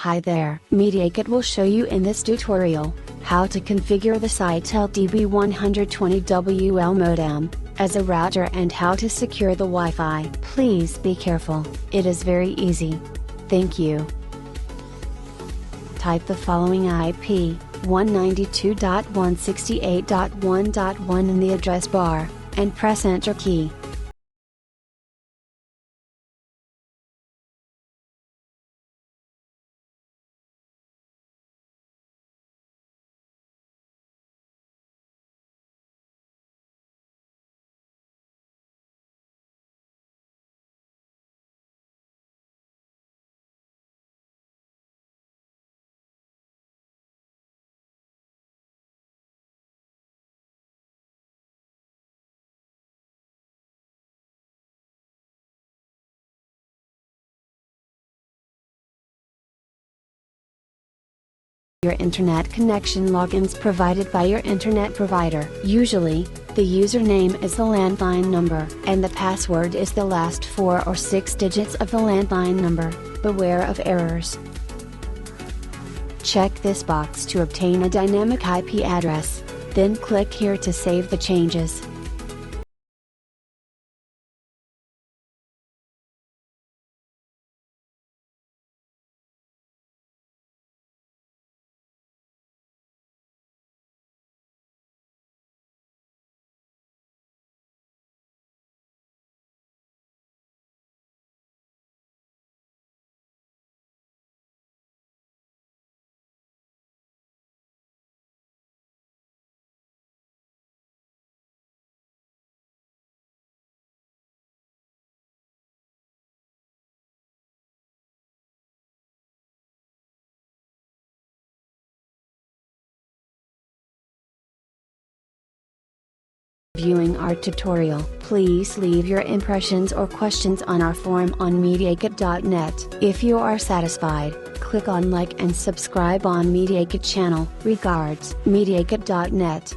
Hi there, Mediaket will show you in this tutorial, how to configure the SITEL DB 120WL modem, as a router and how to secure the Wi-Fi. Please be careful, it is very easy. Thank you. Type the following IP, 192.168.1.1 in the address bar, and press Enter key. Your internet connection logins provided by your internet provider. Usually, the username is the landline number and the password is the last 4 or 6 digits of the landline number. Beware of errors. Check this box to obtain a dynamic IP address, then click here to save the changes. Viewing our tutorial, please leave your impressions or questions on our forum on Mediaket.net. If you are satisfied, click on like and subscribe on Mediaket channel. Regards, Mediaket.net.